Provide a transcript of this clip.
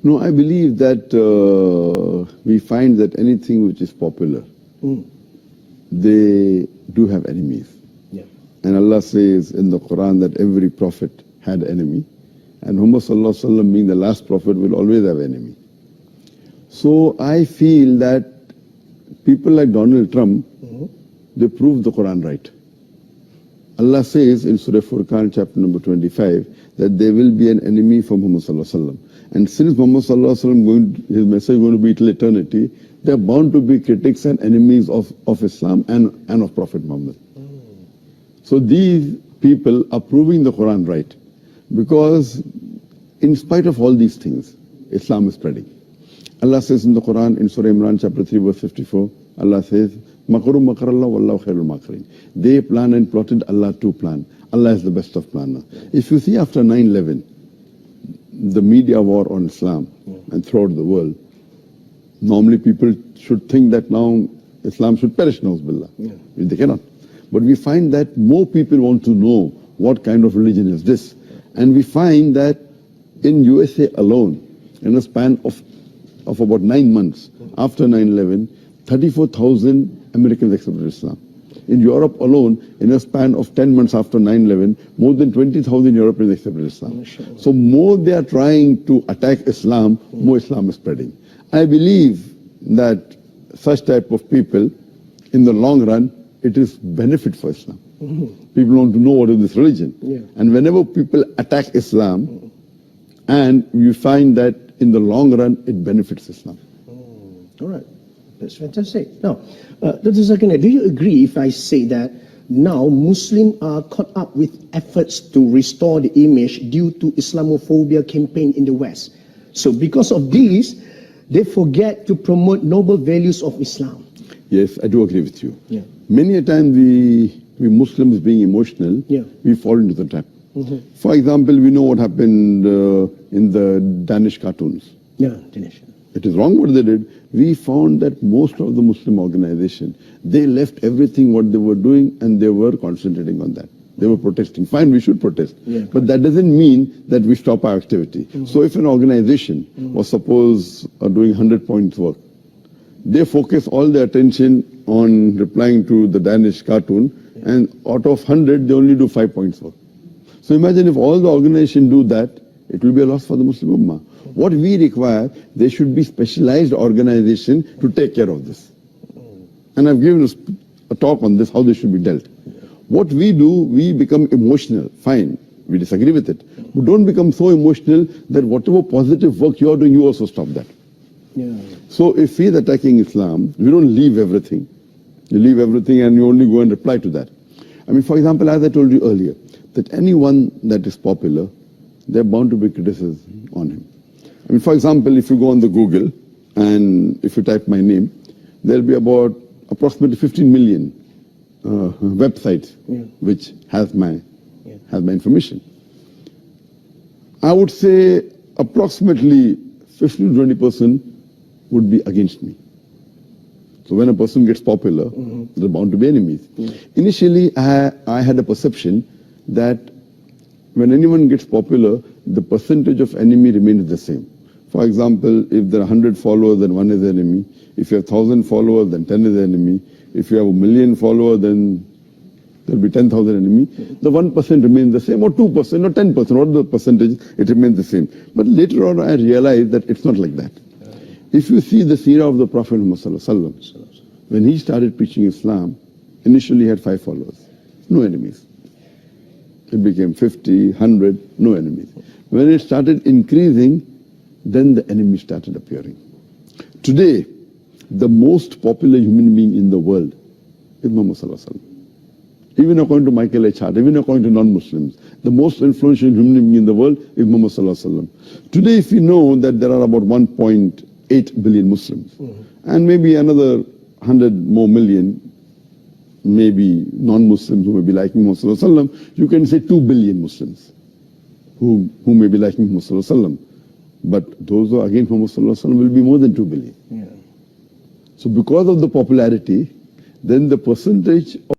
No, I believe that we find that anything which is popular, they do have enemies. Yeah. And Allah says in the Quran that every prophet had enemy. And Muhammad sallallahu alaihi wasallam, being the last prophet, will always have enemy. So I feel that people like Donald Trump, they prove the Quran right. Allah says in Surah Furqan, chapter number 25, that there will be an enemy for Muhammad sallallahu alaihi wasallam. And since Muhammad sallallahu alaihi wasallam, his message is going to be till eternity, there are bound to be critics and enemies of Islam and of Prophet Muhammad. So these people are proving the Quran right. Because in spite of all these things, Islam is spreading. Allah says in the Quran, in Surah Imran, chapter 3, verse 54, Allah says, Makarum makarallah wallahu khairul makirin. They plan and plotted, Allah too plan. Allah is the best of planners. If you see after 9/11, the media war on Islam and throughout the world, normally people should think that now Islam should perish, na'uzubillah. They cannot. But we find that more people want to know what kind of religion is this. And we find that in USA alone, in a span of about 9 months after 9/11, 34,000 Americans accepted Islam. In Europe alone, in a span of 10 months after 9/11, more than 20,000 Europeans accepted Islam. So more they are trying to attack Islam, more Islam is spreading. I believe that such type of people, in the long run, it is benefit for Islam. People want to know what is this religion. And whenever people attack Islam, and you find that in the long run, it benefits Islam. All right. That's fantastic. Now, Dr. Zakir, do you agree if I say that now Muslims are caught up with efforts to restore the image due to Islamophobia campaign in the West? So because of this, they forget to promote noble values of Islam. Yes, I do agree with you. Many a time we Muslims being emotional, we fall into the trap. For example, we know what happened in the Danish cartoons. Danish. It is wrong what they did. We found that most of the Muslim organization, they left everything what they were doing and they were concentrating on that. They were protesting. Fine, we should protest. But that doesn't mean that we stop our activity. So if an organization was suppose doing 100 points work, they focus all their attention on replying to the Danish cartoon, and out of 100, they only do 5 points work. So imagine if all the organization do that, it will be a loss for the Muslim Ummah. What we require, there should be specialized organization to take care of this. And I've given a talk on this, how this should be dealt. What we do, we become emotional. Fine, we disagree with it. But don't become so emotional that whatever positive work you are doing, you also stop that. So if he's attacking Islam, we don't leave everything. You leave everything and you only go and reply to that. I mean, for example, as I told you earlier, that anyone that is popular, they're bound to be criticism on him. I mean, for example, if you go on the Google and if you type my name, there'll be about approximately 15 million websites which has my information. I would say approximately 15 to 20% would be against me. So when a person gets popular, there are bound to be enemies. Initially, I had a perception that when anyone gets popular, the percentage of enemy remains the same. For example, if there are 100 followers, then 1 is the enemy. If you have 1,000 followers, then 10 is the enemy. If you have 1,000,000 followers, then there will be 10,000 enemies. The 1% remains the same, or 2%, or 10%, whatever the percentage, it remains the same. But later on, I realized that it's not like that. If you see the seerah of the Prophet Muhammad, when he started preaching Islam, initially he had 5 followers, no enemies. It became 50, 100, no enemies. When it started increasing, then the enemies started appearing. Today, the most popular human being in the world is Muhammad sallallahu alaihi wasallam. Even according to Michael H. Hart, even according to non-Muslims, the most influential human being in the world is Muhammad sallallahu alaihi wasallam. Today, if we know that there are about 1.8 billion Muslims, and maybe another 100 more million, maybe non-Muslims who may be liking Muhammad sallallahu alaihi wasallam, you can say 2 billion Muslims who may be liking Muhammad sallallahu alaihi wasallam. But those who are against Muhammad sallallahu alaihi wasallam will be more than 2 billion. So because of the popularity, then the percentage